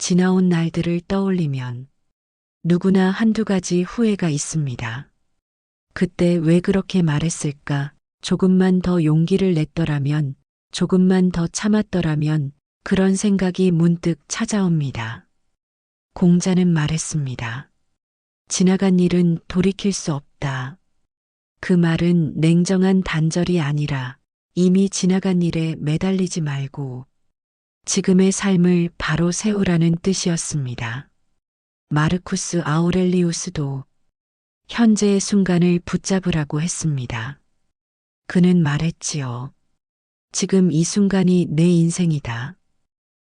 지나온 날들을 떠올리면 누구나 한두 가지 후회가 있습니다. 그때 왜 그렇게 말했을까? 조금만 더 용기를 냈더라면, 조금만 더 참았더라면, 그런 생각이 문득 찾아옵니다. 공자는 말했습니다. 지나간 일은 돌이킬 수 없다. 그 말은 냉정한 단절이 아니라 이미 지나간 일에 매달리지 말고 지금의 삶을 바로 세우라는 뜻이었습니다. 마르쿠스 아우렐리우스도 현재의 순간을 붙잡으라고 했습니다. 그는 말했지요. 지금 이 순간이 내 인생이다.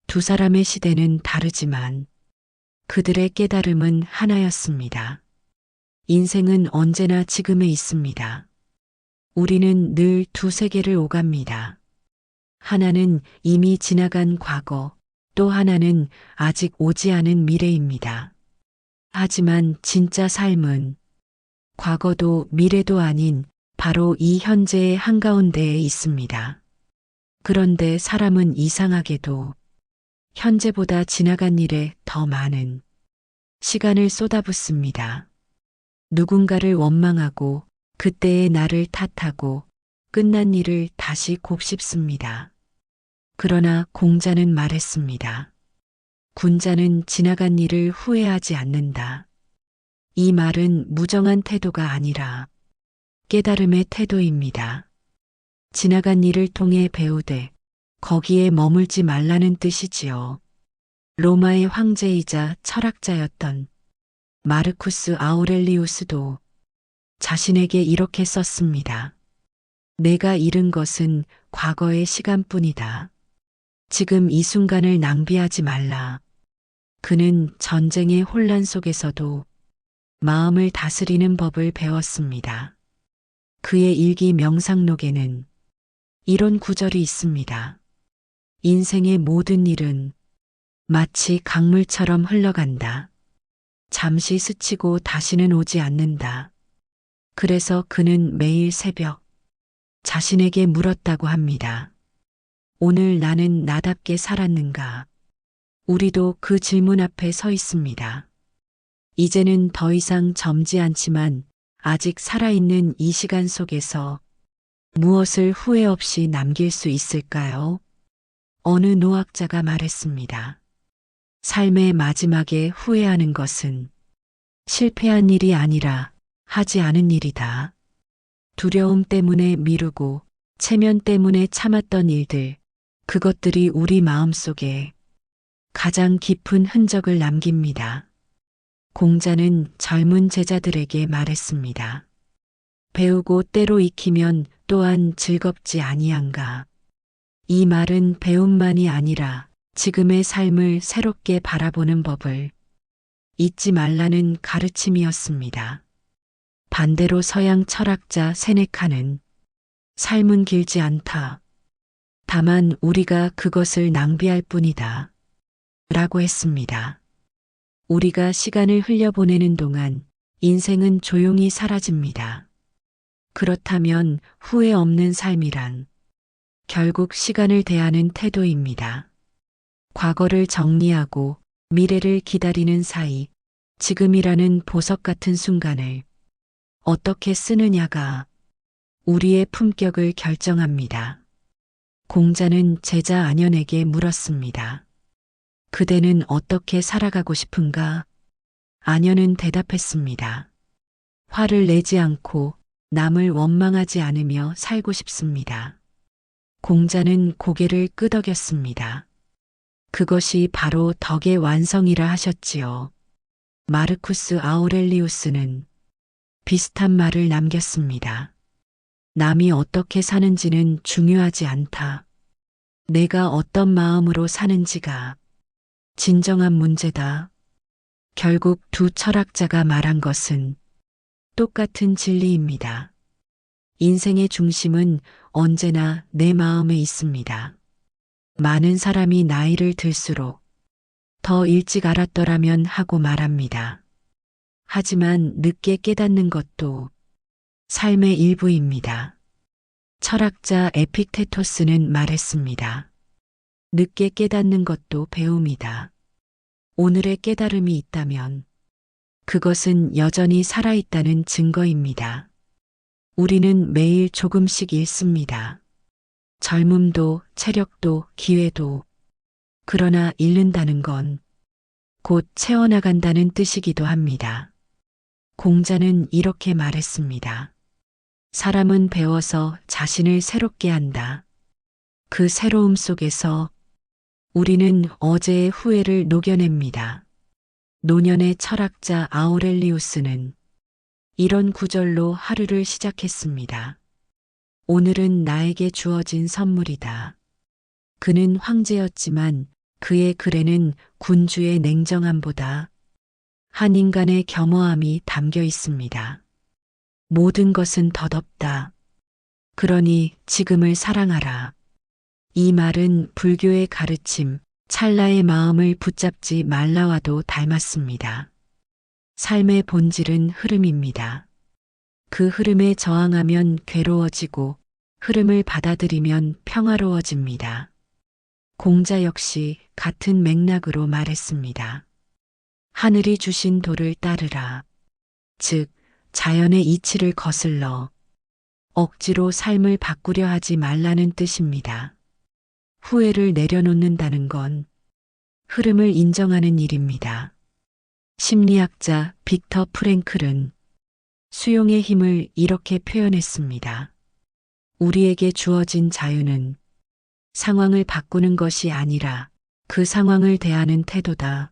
두 사람의 시대는 다르지만 그들의 깨달음은 하나였습니다. 인생은 언제나 지금에 있습니다. 우리는 늘 두 세계를 오갑니다. 하나는 이미 지나간 과거, 또 하나는 아직 오지 않은 미래입니다. 하지만 진짜 삶은 과거도 미래도 아닌 바로 이 현재의 한가운데에 있습니다. 그런데 사람은 이상하게도 현재보다 지나간 일에 더 많은 시간을 쏟아붓습니다. 누군가를 원망하고 그때의 나를 탓하고 끝난 일을 다시 곱씹습니다. 그러나 공자는 말했습니다. 군자는 지나간 일을 후회하지 않는다. 이 말은 무정한 태도가 아니라 깨달음의 태도입니다. 지나간 일을 통해 배우되 거기에 머물지 말라는 뜻이지요. 로마의 황제이자 철학자였던 마르쿠스 아우렐리우스도 자신에게 이렇게 썼습니다. 내가 잃은 것은 과거의 시간뿐이다. 지금 이 순간을 낭비하지 말라. 그는 전쟁의 혼란 속에서도 마음을 다스리는 법을 배웠습니다. 그의 일기 명상록에는 이런 구절이 있습니다. 인생의 모든 일은 마치 강물처럼 흘러간다. 잠시 스치고 다시는 오지 않는다. 그래서 그는 매일 새벽 자신에게 물었다고 합니다. 오늘 나는 나답게 살았는가? 우리도 그 질문 앞에 서 있습니다. 이제는 더 이상 젊지 않지만 아직 살아있는 이 시간 속에서 무엇을 후회 없이 남길 수 있을까요? 어느 노학자가 말했습니다. 삶의 마지막에 후회하는 것은 실패한 일이 아니라 하지 않은 일이다. 두려움 때문에 미루고 체면 때문에 참았던 일들, 그것들이 우리 마음속에 가장 깊은 흔적을 남깁니다. 공자는 젊은 제자들에게 말했습니다. 배우고 때로 익히면 또한 즐겁지 아니한가. 이 말은 배움만이 아니라 지금의 삶을 새롭게 바라보는 법을 잊지 말라는 가르침이었습니다. 반대로 서양 철학자 세네카는 삶은 길지 않다. 다만 우리가 그것을 낭비할 뿐이다. 라고 했습니다. 우리가 시간을 흘려보내는 동안 인생은 조용히 사라집니다. 그렇다면 후회 없는 삶이란 결국 시간을 대하는 태도입니다. 과거를 정리하고 미래를 기다리는 사이 지금이라는 보석 같은 순간을 어떻게 쓰느냐가 우리의 품격을 결정합니다. 공자는 제자 안현에게 물었습니다. 그대는 어떻게 살아가고 싶은가? 안현은 대답했습니다. 화를 내지 않고 남을 원망하지 않으며 살고 싶습니다. 공자는 고개를 끄덕였습니다. 그것이 바로 덕의 완성이라 하셨지요. 마르쿠스 아우렐리우스는 비슷한 말을 남겼습니다. 남이 어떻게 사는지는 중요하지 않다. 내가 어떤 마음으로 사는지가 진정한 문제다. 결국 두 철학자가 말한 것은 똑같은 진리입니다. 인생의 중심은 언제나 내 마음에 있습니다. 많은 사람이 나이를 들수록 더 일찍 알았더라면 하고 말합니다. 하지만 늦게 깨닫는 것도 삶의 일부입니다. 철학자 에픽테토스는 말했습니다. 늦게 깨닫는 것도 배움이다. 오늘의 깨달음이 있다면 그것은 여전히 살아있다는 증거입니다. 우리는 매일 조금씩 잃습니다. 젊음도, 체력도, 기회도. 그러나 잃는다는 건 곧 채워나간다는 뜻이기도 합니다. 공자는 이렇게 말했습니다. 사람은 배워서 자신을 새롭게 한다. 그 새로움 속에서 우리는 어제의 후회를 녹여냅니다. 노년의 철학자 아우렐리우스는 이런 구절로 하루를 시작했습니다. 오늘은 나에게 주어진 선물이다. 그는 황제였지만 그의 글에는 군주의 냉정함보다 한 인간의 겸허함이 담겨 있습니다. 모든 것은 덧없다. 그러니 지금을 사랑하라. 이 말은 불교의 가르침, 찰나의 마음을 붙잡지 말라와도 닮았습니다. 삶의 본질은 흐름입니다. 그 흐름에 저항하면 괴로워지고 흐름을 받아들이면 평화로워집니다. 공자 역시 같은 맥락으로 말했습니다. 하늘이 주신 도를 따르라. 즉, 자연의 이치를 거슬러 억지로 삶을 바꾸려 하지 말라는 뜻입니다. 후회를 내려놓는다는 건 흐름을 인정하는 일입니다. 심리학자 빅터 프랭클은 수용의 힘을 이렇게 표현했습니다. 우리에게 주어진 자유는 상황을 바꾸는 것이 아니라 그 상황을 대하는 태도다.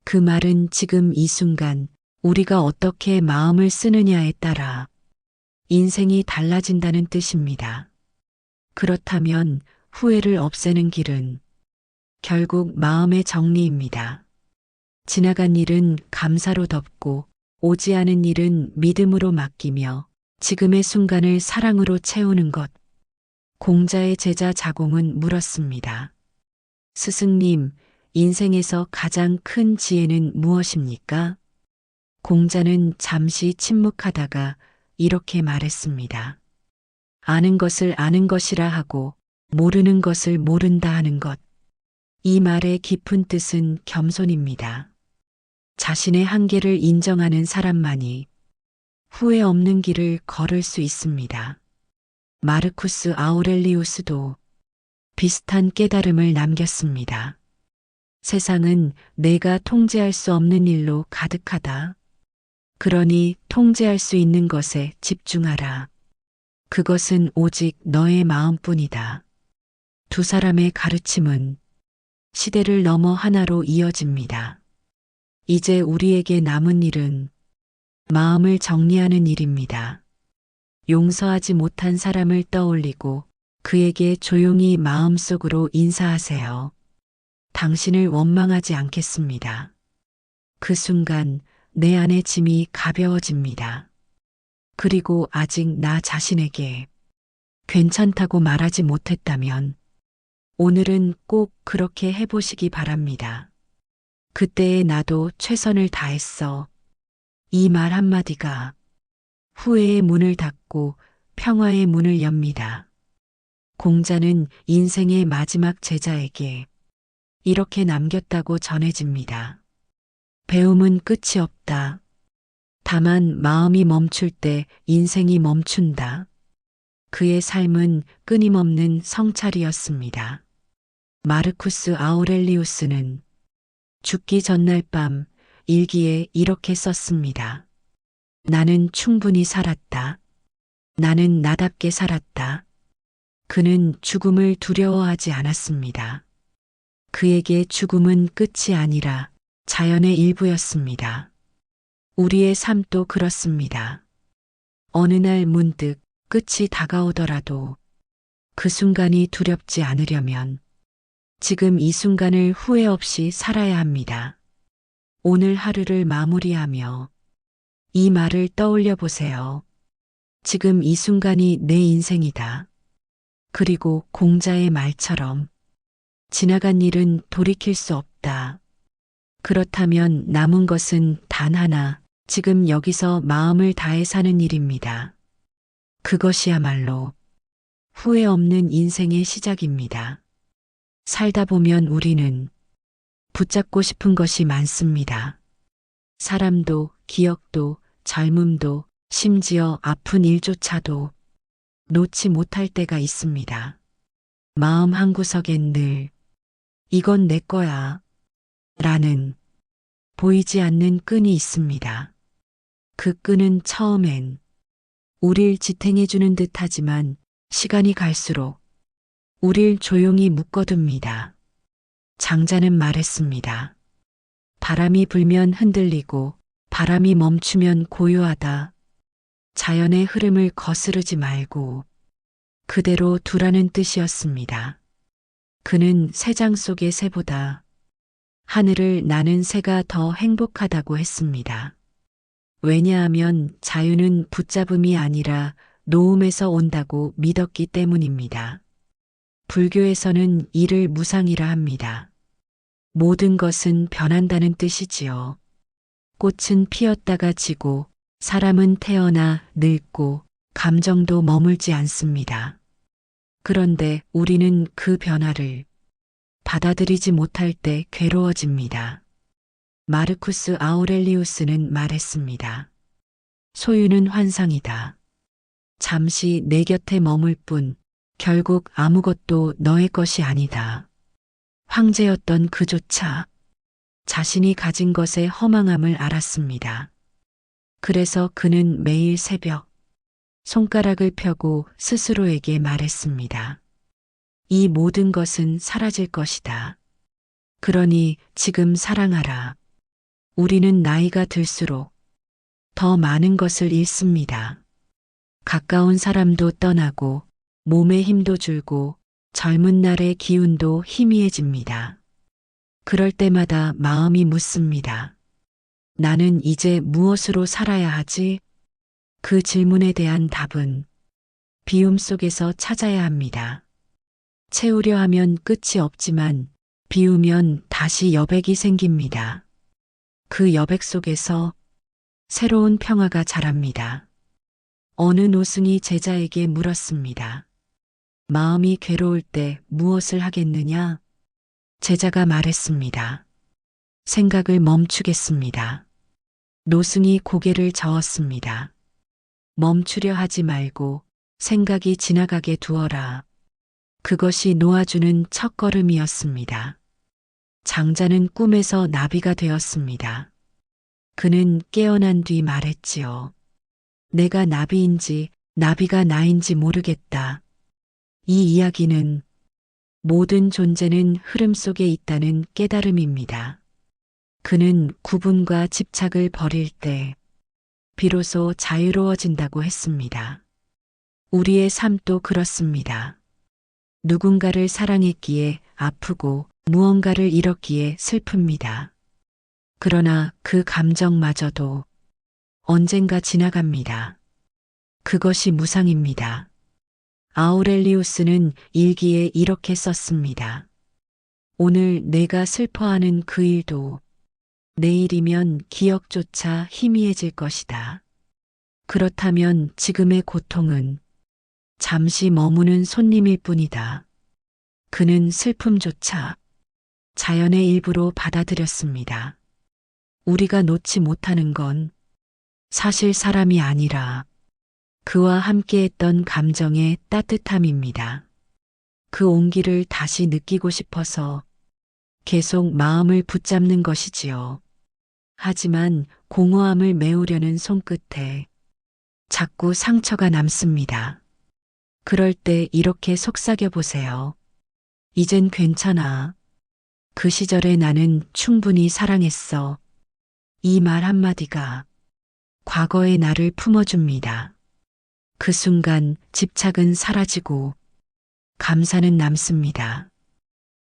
그 말은 지금 이 순간 우리가 어떻게 마음을 쓰느냐에 따라 인생이 달라진다는 뜻입니다. 그렇다면 후회를 없애는 길은 결국 마음의 정리입니다. 지나간 일은 감사로 덮고 오지 않은 일은 믿음으로 맡기며 지금의 순간을 사랑으로 채우는 것. 공자의 제자 자공은 물었습니다. 스승님, 인생에서 가장 큰 지혜는 무엇입니까? 공자는 잠시 침묵하다가 이렇게 말했습니다. 아는 것을 아는 것이라 하고 모르는 것을 모른다 하는 것. 이 말의 깊은 뜻은 겸손입니다. 자신의 한계를 인정하는 사람만이 후회 없는 길을 걸을 수 있습니다. 마르쿠스 아우렐리우스도 비슷한 깨달음을 남겼습니다. 세상은 내가 통제할 수 없는 일로 가득하다. 그러니 통제할 수 있는 것에 집중하라. 그것은 오직 너의 마음뿐이다. 두 사람의 가르침은 시대를 넘어 하나로 이어집니다. 이제 우리에게 남은 일은 마음을 정리하는 일입니다. 용서하지 못한 사람을 떠올리고 그에게 조용히 마음속으로 인사하세요. 당신을 원망하지 않겠습니다. 그 순간 내 안의 짐이 가벼워집니다. 그리고 아직 나 자신에게 괜찮다고 말하지 못했다면 오늘은 꼭 그렇게 해보시기 바랍니다. 그때의 나도 최선을 다했어. 이 말 한마디가 후회의 문을 닫고 평화의 문을 엽니다. 공자는 인생의 마지막 제자에게 이렇게 남겼다고 전해집니다. 배움은 끝이 없다. 다만 마음이 멈출 때 인생이 멈춘다. 그의 삶은 끊임없는 성찰이었습니다. 마르쿠스 아우렐리우스는 죽기 전날 밤 일기에 이렇게 썼습니다. 나는 충분히 살았다. 나는 나답게 살았다. 그는 죽음을 두려워하지 않았습니다. 그에게 죽음은 끝이 아니라 자연의 일부였습니다. 우리의 삶도 그렇습니다. 어느 날 문득 끝이 다가오더라도 그 순간이 두렵지 않으려면 지금 이 순간을 후회 없이 살아야 합니다. 오늘 하루를 마무리하며 이 말을 떠올려 보세요. 지금 이 순간이 내 인생이다. 그리고 공자의 말처럼 지나간 일은 돌이킬 수 없다. 그렇다면 남은 것은 단 하나, 지금 여기서 마음을 다해 사는 일입니다. 그것이야말로 후회 없는 인생의 시작입니다. 살다 보면 우리는 붙잡고 싶은 것이 많습니다. 사람도, 기억도, 젊음도, 심지어 아픈 일조차도 놓지 못할 때가 있습니다. 마음 한구석엔 늘 이건 내 거야 라는 보이지 않는 끈이 있습니다. 그 끈은 처음엔 우릴 지탱해주는 듯 하지만 시간이 갈수록 우릴 조용히 묶어둡니다. 장자는 말했습니다. 바람이 불면 흔들리고 바람이 멈추면 고요하다. 자연의 흐름을 거스르지 말고 그대로 두라는 뜻이었습니다. 그는 새장 속의 새보다 하늘을 나는 새가 더 행복하다고 했습니다. 왜냐하면 자유는 붙잡음이 아니라 놓음에서 온다고 믿었기 때문입니다. 불교에서는 이를 무상이라 합니다. 모든 것은 변한다는 뜻이지요. 꽃은 피었다가 지고 사람은 태어나 늙고 감정도 머물지 않습니다. 그런데 우리는 그 변화를 받아들이지 못할 때 괴로워집니다. 마르쿠스 아우렐리우스는 말했습니다. 소유는 환상이다. 잠시 내 곁에 머물 뿐 결국 아무것도 너의 것이 아니다. 황제였던 그조차 자신이 가진 것의 허망함을 알았습니다. 그래서 그는 매일 새벽 손가락을 펴고 스스로에게 말했습니다. 이 모든 것은 사라질 것이다. 그러니 지금 사랑하라. 우리는 나이가 들수록 더 많은 것을 잃습니다. 가까운 사람도 떠나고 몸의 힘도 줄고 젊은 날의 기운도 희미해집니다. 그럴 때마다 마음이 묻습니다. 나는 이제 무엇으로 살아야 하지? 그 질문에 대한 답은 비움 속에서 찾아야 합니다. 채우려 하면 끝이 없지만 비우면 다시 여백이 생깁니다. 그 여백 속에서 새로운 평화가 자랍니다. 어느 노승이 제자에게 물었습니다. 마음이 괴로울 때 무엇을 하겠느냐? 제자가 말했습니다. 생각을 멈추겠습니다. 노승이 고개를 저었습니다. 멈추려 하지 말고 생각이 지나가게 두어라. 그것이 놓아주는 첫걸음이었습니다. 장자는 꿈에서 나비가 되었습니다. 그는 깨어난 뒤 말했지요. 내가 나비인지 나비가 나인지 모르겠다. 이 이야기는 모든 존재는 흐름 속에 있다는 깨달음입니다. 그는 구분과 집착을 버릴 때 비로소 자유로워진다고 했습니다. 우리의 삶도 그렇습니다. 누군가를 사랑했기에 아프고 무언가를 잃었기에 슬픕니다. 그러나 그 감정마저도 언젠가 지나갑니다. 그것이 무상입니다. 아우렐리우스는 일기에 이렇게 썼습니다. 오늘 내가 슬퍼하는 그 일도 내일이면 기억조차 희미해질 것이다. 그렇다면 지금의 고통은 잠시 머무는 손님일 뿐이다. 그는 슬픔조차 자연의 일부로 받아들였습니다. 우리가 놓지 못하는 건 사실 사람이 아니라 그와 함께했던 감정의 따뜻함입니다. 그 온기를 다시 느끼고 싶어서 계속 마음을 붙잡는 것이지요. 하지만 공허함을 메우려는 손끝에 자꾸 상처가 남습니다. 그럴 때 이렇게 속삭여 보세요. 이젠 괜찮아. 그 시절에 나는 충분히 사랑했어. 이 말 한마디가 과거의 나를 품어줍니다. 그 순간 집착은 사라지고 감사는 남습니다.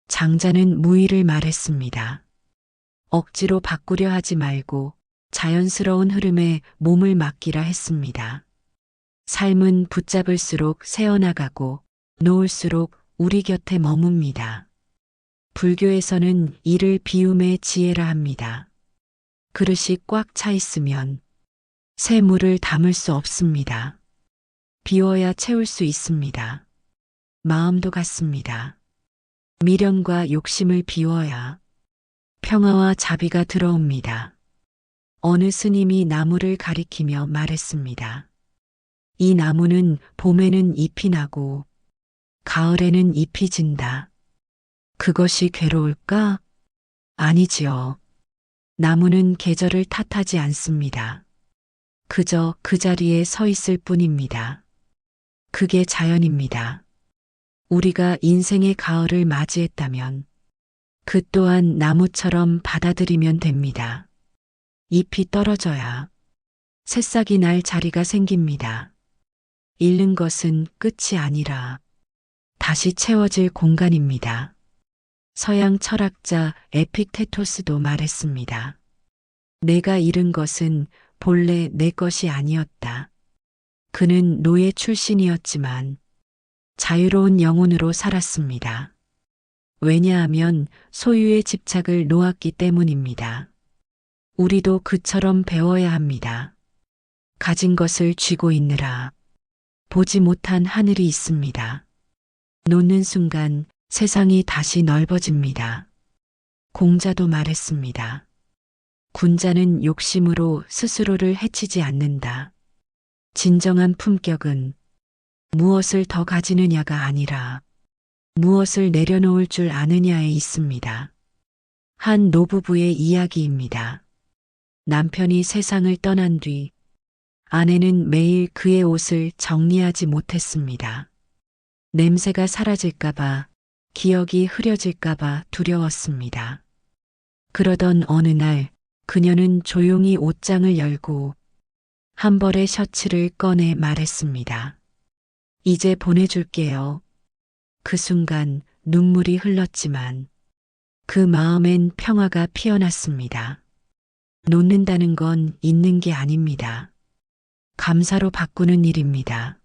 장자는 무의를 말했습니다. 억지로 바꾸려 하지 말고 자연스러운 흐름에 몸을 맡기라 했습니다. 삶은 붙잡을수록 새어나가고 놓을수록 우리 곁에 머뭅니다. 불교에서는 이를 비움의 지혜라 합니다. 그릇이 꽉 차 있으면 새 물을 담을 수 없습니다. 비워야 채울 수 있습니다. 마음도 같습니다. 미련과 욕심을 비워야 평화와 자비가 들어옵니다. 어느 스님이 나무를 가리키며 말했습니다. 이 나무는 봄에는 잎이 나고 가을에는 잎이 진다. 그것이 괴로울까? 아니지요. 나무는 계절을 탓하지 않습니다. 그저 그 자리에 서 있을 뿐입니다. 그게 자연입니다. 우리가 인생의 가을을 맞이했다면 그 또한 나무처럼 받아들이면 됩니다. 잎이 떨어져야 새싹이 날 자리가 생깁니다. 잃는 것은 끝이 아니라 다시 채워질 공간입니다. 서양 철학자 에픽테토스도 말했습니다. 내가 잃은 것은 본래 내 것이 아니었다. 그는 노예 출신이었지만 자유로운 영혼으로 살았습니다. 왜냐하면 소유에 집착을 놓았기 때문입니다. 우리도 그처럼 배워야 합니다. 가진 것을 쥐고 있느라 보지 못한 하늘이 있습니다. 놓는 순간 세상이 다시 넓어집니다. 공자도 말했습니다. 군자는 욕심으로 스스로를 해치지 않는다. 진정한 품격은 무엇을 더 가지느냐가 아니라 무엇을 내려놓을 줄 아느냐에 있습니다. 한 노부부의 이야기입니다. 남편이 세상을 떠난 뒤 아내는 매일 그의 옷을 정리하지 못했습니다. 냄새가 사라질까봐, 기억이 흐려질까봐 두려웠습니다. 그러던 어느 날 그녀는 조용히 옷장을 열고 한 벌의 셔츠를 꺼내 말했습니다. 이제 보내줄게요. 그 순간 눈물이 흘렀지만 그 마음엔 평화가 피어났습니다. 놓는다는 건 잊는 게 아닙니다. 감사로 바꾸는 일입니다.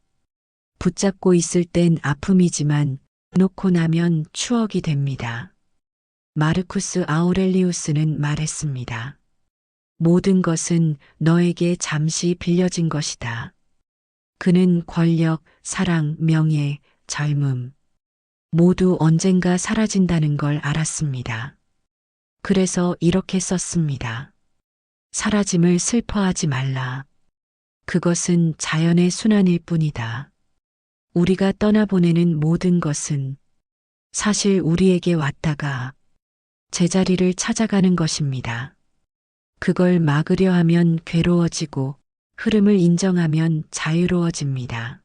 붙잡고 있을 땐 아픔이지만 놓고 나면 추억이 됩니다. 마르쿠스 아우렐리우스는 말했습니다. 모든 것은 너에게 잠시 빌려진 것이다. 그는 권력, 사랑, 명예, 젊음 모두 언젠가 사라진다는 걸 알았습니다. 그래서 이렇게 썼습니다. 사라짐을 슬퍼하지 말라. 그것은 자연의 순환일 뿐이다. 우리가 떠나보내는 모든 것은 사실 우리에게 왔다가 제자리를 찾아가는 것입니다. 그걸 막으려 하면 괴로워지고 흐름을 인정하면 자유로워집니다.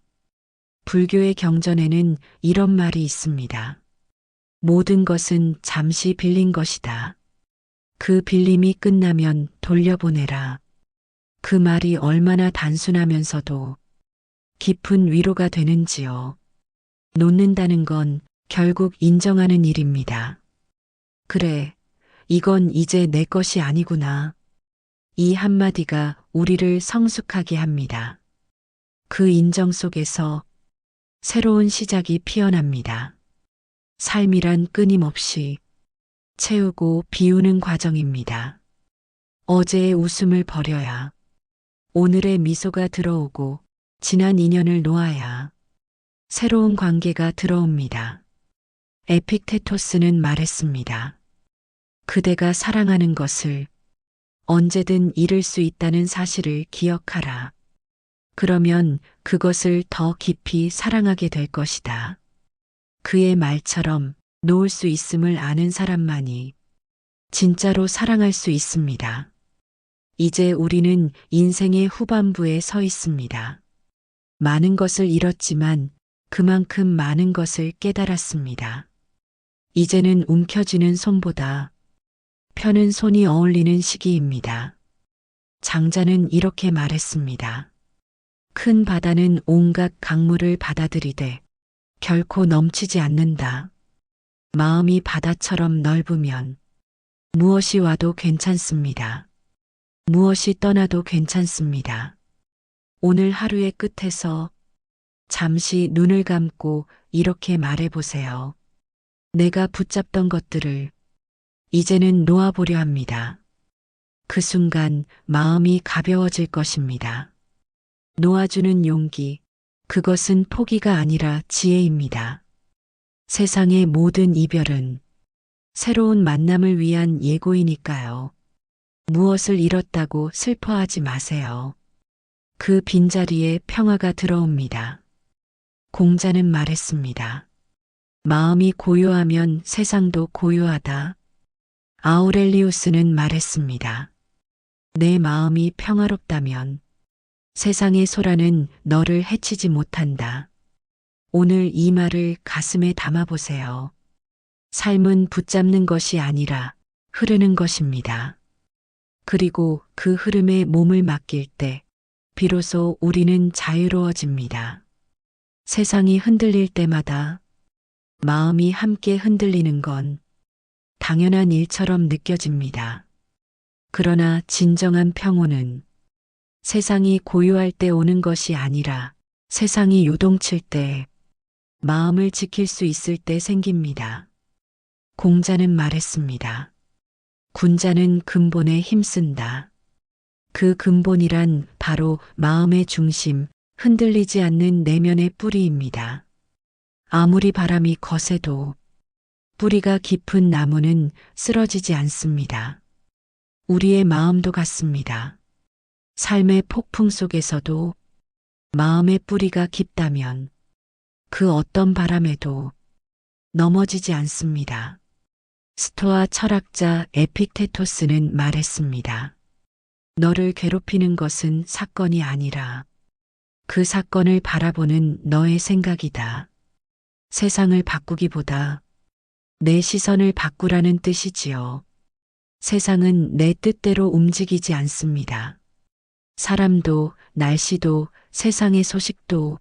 불교의 경전에는 이런 말이 있습니다. 모든 것은 잠시 빌린 것이다. 그 빌림이 끝나면 돌려보내라. 그 말이 얼마나 단순하면서도 깊은 위로가 되는지요. 놓는다는 건 결국 인정하는 일입니다. 그래, 이건 이제 내 것이 아니구나. 이 한마디가 우리를 성숙하게 합니다. 그 인정 속에서 새로운 시작이 피어납니다. 삶이란 끊임없이 채우고 비우는 과정입니다. 어제의 웃음을 버려야 오늘의 미소가 들어오고 지난 인연을 놓아야 새로운 관계가 들어옵니다. 에픽테토스는 말했습니다. 그대가 사랑하는 것을 언제든 잃을 수 있다는 사실을 기억하라. 그러면 그것을 더 깊이 사랑하게 될 것이다. 그의 말처럼 놓을 수 있음을 아는 사람만이 진짜로 사랑할 수 있습니다. 이제 우리는 인생의 후반부에 서 있습니다. 많은 것을 잃었지만 그만큼 많은 것을 깨달았습니다. 이제는 움켜쥐는 손보다 펴는 손이 어울리는 시기입니다. 장자는 이렇게 말했습니다. 큰 바다는 온갖 강물을 받아들이되 결코 넘치지 않는다. 마음이 바다처럼 넓으면 무엇이 와도 괜찮습니다. 무엇이 떠나도 괜찮습니다. 오늘 하루의 끝에서 잠시 눈을 감고 이렇게 말해보세요. 내가 붙잡던 것들을 이제는 놓아보려 합니다. 그 순간 마음이 가벼워질 것입니다. 놓아주는 용기, 그것은 포기가 아니라 지혜입니다. 세상의 모든 이별은 새로운 만남을 위한 예고이니까요. 무엇을 잃었다고 슬퍼하지 마세요. 그 빈자리에 평화가 들어옵니다. 공자는 말했습니다. 마음이 고요하면 세상도 고요하다. 아우렐리우스는 말했습니다. 내 마음이 평화롭다면 세상의 소란은 너를 해치지 못한다. 오늘 이 말을 가슴에 담아보세요. 삶은 붙잡는 것이 아니라 흐르는 것입니다. 그리고 그 흐름에 몸을 맡길 때 비로소 우리는 자유로워집니다. 세상이 흔들릴 때마다 마음이 함께 흔들리는 건 당연한 일처럼 느껴집니다. 그러나 진정한 평온은 세상이 고요할 때 오는 것이 아니라 세상이 요동칠 때 마음을 지킬 수 있을 때 생깁니다. 공자는 말했습니다. 군자는 근본에 힘쓴다. 그 근본이란 바로 마음의 중심, 흔들리지 않는 내면의 뿌리입니다. 아무리 바람이 거세도 뿌리가 깊은 나무는 쓰러지지 않습니다. 우리의 마음도 같습니다. 삶의 폭풍 속에서도 마음의 뿌리가 깊다면 그 어떤 바람에도 넘어지지 않습니다. 스토아 철학자 에픽테토스는 말했습니다. 너를 괴롭히는 것은 사건이 아니라 그 사건을 바라보는 너의 생각이다. 세상을 바꾸기보다 내 시선을 바꾸라는 뜻이지요. 세상은 내 뜻대로 움직이지 않습니다. 사람도, 날씨도, 세상의 소식도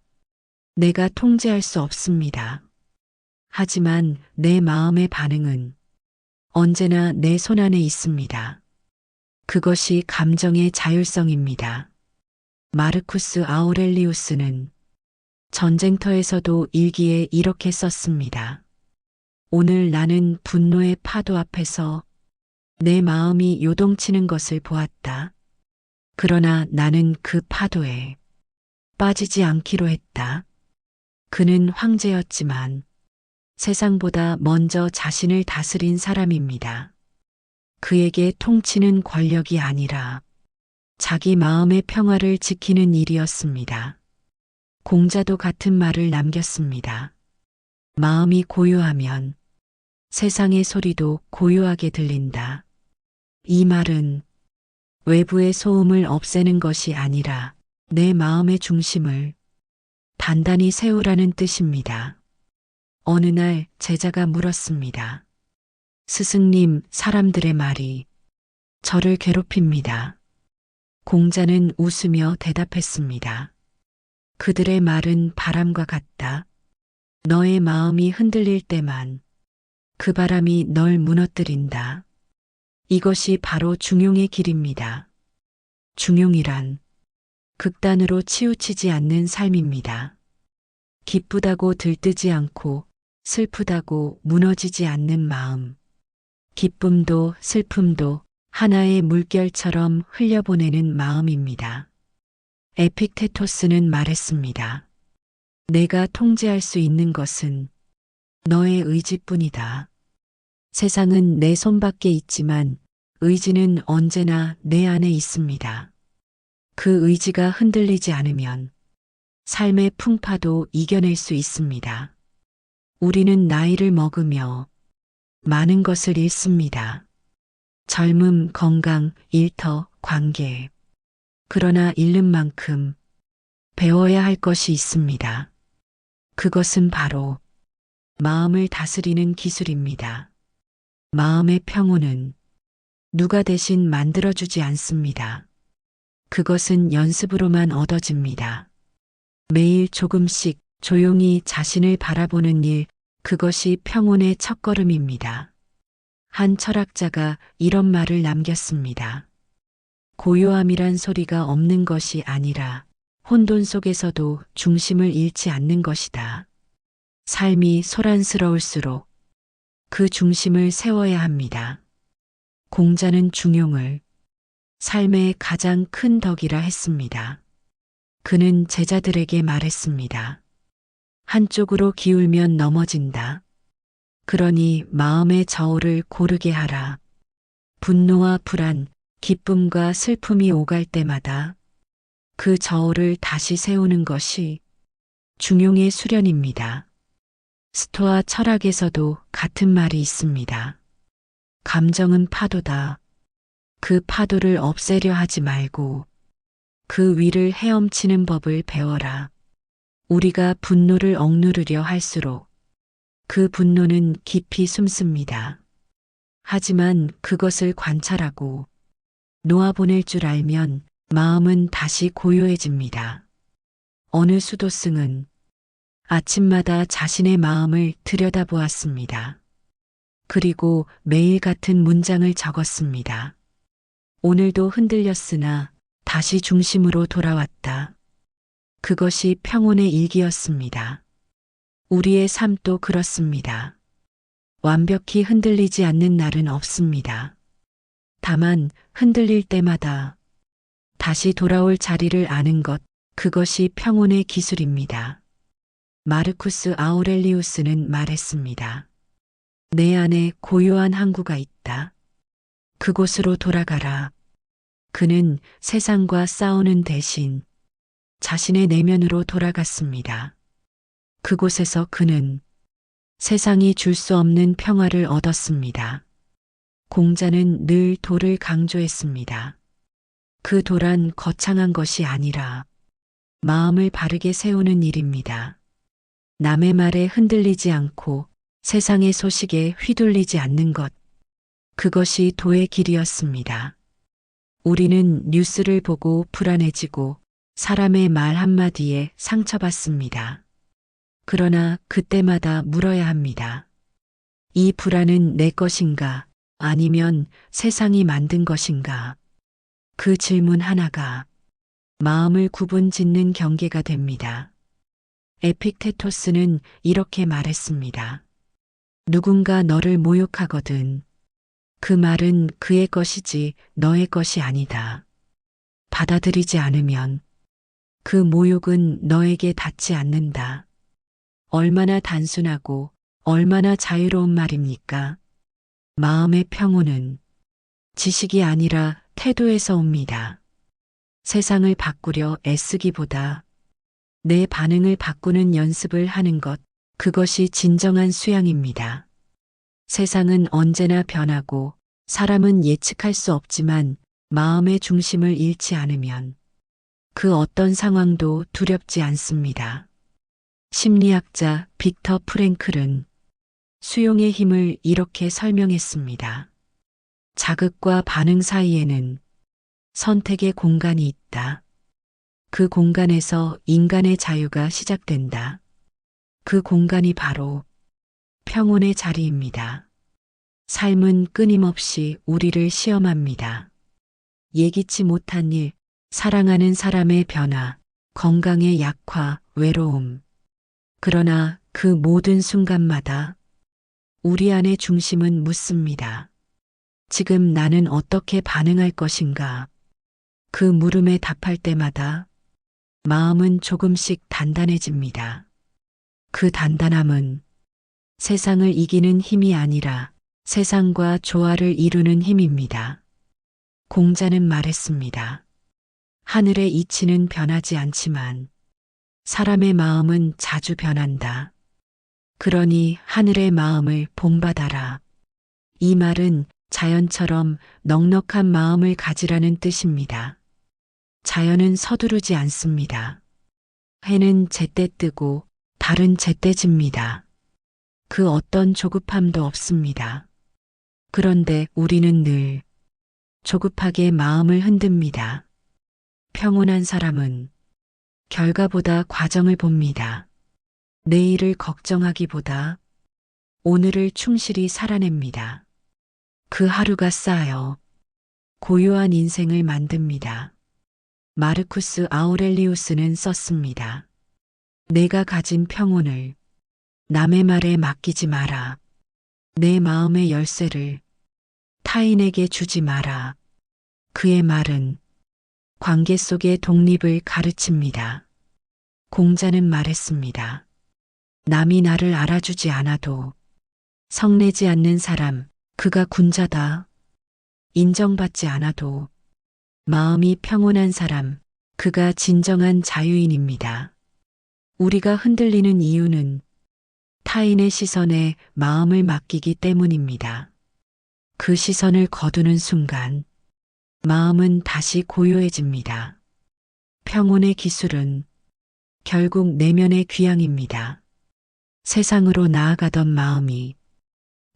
내가 통제할 수 없습니다. 하지만 내 마음의 반응은 언제나 내 손안에 있습니다. 그것이 감정의 자율성입니다. 마르쿠스 아우렐리우스는 전쟁터에서도 일기에 이렇게 썼습니다. 오늘 나는 분노의 파도 앞에서 내 마음이 요동치는 것을 보았다. 그러나 나는 그 파도에 빠지지 않기로 했다. 그는 황제였지만 세상보다 먼저 자신을 다스린 사람입니다. 그에게 통치는 권력이 아니라 자기 마음의 평화를 지키는 일이었습니다. 공자도 같은 말을 남겼습니다. 마음이 고요하면 세상의 소리도 고요하게 들린다. 이 말은 외부의 소음을 없애는 것이 아니라 내 마음의 중심을 단단히 세우라는 뜻입니다. 어느 날 제자가 물었습니다. 스승님, 사람들의 말이 저를 괴롭힙니다. 공자는 웃으며 대답했습니다. 그들의 말은 바람과 같다. 너의 마음이 흔들릴 때만 그 바람이 널 무너뜨린다. 이것이 바로 중용의 길입니다. 중용이란 극단으로 치우치지 않는 삶입니다. 기쁘다고 들뜨지 않고 슬프다고 무너지지 않는 마음. 기쁨도 슬픔도 하나의 물결처럼 흘려보내는 마음입니다. 에픽테토스는 말했습니다. 내가 통제할 수 있는 것은 너의 의지뿐이다. 세상은 내 손밖에 있지만 의지는 언제나 내 안에 있습니다. 그 의지가 흔들리지 않으면 삶의 풍파도 이겨낼 수 있습니다. 우리는 나이를 먹으며 많은 것을 잃습니다. 젊음, 건강, 일터, 관계. 그러나 잃는 만큼 배워야 할 것이 있습니다. 그것은 바로 마음을 다스리는 기술입니다. 마음의 평온은 누가 대신 만들어주지 않습니다. 그것은 연습으로만 얻어집니다. 매일 조금씩 조용히 자신을 바라보는 일, 그것이 평온의 첫걸음입니다. 한 철학자가 이런 말을 남겼습니다. 고요함이란 소리가 없는 것이 아니라 혼돈 속에서도 중심을 잃지 않는 것이다. 삶이 소란스러울수록 그 중심을 세워야 합니다. 공자는 중용을 삶의 가장 큰 덕이라 했습니다. 그는 제자들에게 말했습니다. 한쪽으로 기울면 넘어진다. 그러니 마음의 저울을 고르게 하라. 분노와 불안, 기쁨과 슬픔이 오갈 때마다 그 저울을 다시 세우는 것이 중용의 수련입니다. 스토아 철학에서도 같은 말이 있습니다. 감정은 파도다. 그 파도를 없애려 하지 말고 그 위를 헤엄치는 법을 배워라. 우리가 분노를 억누르려 할수록 그 분노는 깊이 숨습니다. 하지만 그것을 관찰하고 놓아보낼 줄 알면 마음은 다시 고요해집니다. 어느 수도승은 아침마다 자신의 마음을 들여다보았습니다. 그리고 매일 같은 문장을 적었습니다. 오늘도 흔들렸으나 다시 중심으로 돌아왔다. 그것이 평온의 일기였습니다. 우리의 삶도 그렇습니다. 완벽히 흔들리지 않는 날은 없습니다. 다만 흔들릴 때마다 다시 돌아올 자리를 아는 것, 그것이 평온의 기술입니다. 마르쿠스 아우렐리우스는 말했습니다. 내 안에 고요한 항구가 있다. 그곳으로 돌아가라. 그는 세상과 싸우는 대신 자신의 내면으로 돌아갔습니다. 그곳에서 그는 세상이 줄 수 없는 평화를 얻었습니다. 공자는 늘 도를 강조했습니다. 그 도란 거창한 것이 아니라 마음을 바르게 세우는 일입니다. 남의 말에 흔들리지 않고 세상의 소식에 휘둘리지 않는 것. 그것이 도의 길이었습니다. 우리는 뉴스를 보고 불안해지고 사람의 말 한마디에 상처받습니다. 그러나 그때마다 물어야 합니다. 이 불안은 내 것인가? 아니면 세상이 만든 것인가? 그 질문 하나가 마음을 구분 짓는 경계가 됩니다. 에픽테토스는 이렇게 말했습니다. 누군가 너를 모욕하거든. 그 말은 그의 것이지 너의 것이 아니다. 받아들이지 않으면 그 모욕은 너에게 닿지 않는다. 얼마나 단순하고 얼마나 자유로운 말입니까? 마음의 평온은 지식이 아니라 태도에서 옵니다. 세상을 바꾸려 애쓰기보다 내 반응을 바꾸는 연습을 하는 것, 그것이 진정한 수양입니다. 세상은 언제나 변하고 사람은 예측할 수 없지만 마음의 중심을 잃지 않으면 그 어떤 상황도 두렵지 않습니다. 심리학자 빅터 프랭클은 수용의 힘을 이렇게 설명했습니다. 자극과 반응 사이에는 선택의 공간이 있다. 그 공간에서 인간의 자유가 시작된다. 그 공간이 바로 평온의 자리입니다. 삶은 끊임없이 우리를 시험합니다. 예기치 못한 일, 사랑하는 사람의 변화, 건강의 약화, 외로움. 그러나 그 모든 순간마다 우리 안의 중심은 묻습니다. 지금 나는 어떻게 반응할 것인가? 그 물음에 답할 때마다 마음은 조금씩 단단해집니다. 그 단단함은 세상을 이기는 힘이 아니라 세상과 조화를 이루는 힘입니다. 공자는 말했습니다. 하늘의 이치는 변하지 않지만 사람의 마음은 자주 변한다. 그러니 하늘의 마음을 본받아라. 이 말은 자연처럼 넉넉한 마음을 가지라는 뜻입니다. 자연은 서두르지 않습니다. 해는 제때 뜨고 달은 제때 집니다. 그 어떤 조급함도 없습니다. 그런데 우리는 늘 조급하게 마음을 흔듭니다. 평온한 사람은 결과보다 과정을 봅니다. 내일을 걱정하기보다 오늘을 충실히 살아냅니다. 그 하루가 쌓여 고요한 인생을 만듭니다. 마르쿠스 아우렐리우스는 썼습니다. 내가 가진 평온을 남의 말에 맡기지 마라. 내 마음의 열쇠를 타인에게 주지 마라. 그의 말은 관계 속의 독립을 가르칩니다. 공자는 말했습니다. 남이 나를 알아주지 않아도 성내지 않는 사람, 그가 군자다. 인정받지 않아도 마음이 평온한 사람, 그가 진정한 자유인입니다. 우리가 흔들리는 이유는 타인의 시선에 마음을 맡기기 때문입니다. 그 시선을 거두는 순간 마음은 다시 고요해집니다. 평온의 기술은 결국 내면의 귀향입니다. 세상으로 나아가던 마음이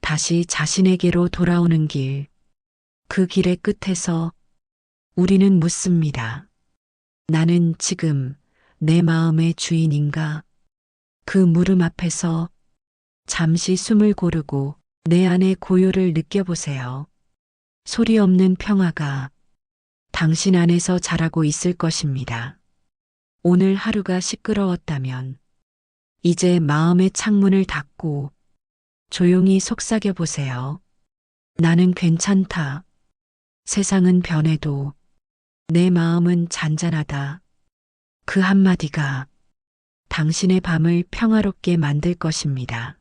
다시 자신에게로 돌아오는 길, 그 길의 끝에서 우리는 묻습니다. 나는 지금 내 마음의 주인인가? 그 물음 앞에서 잠시 숨을 고르고 내 안의 고요를 느껴보세요. 소리 없는 평화가 당신 안에서 자라고 있을 것입니다. 오늘 하루가 시끄러웠다면 이제 마음의 창문을 닫고 조용히 속삭여 보세요. 나는 괜찮다. 세상은 변해도 내 마음은 잔잔하다. 그 한마디가 당신의 밤을 평화롭게 만들 것입니다.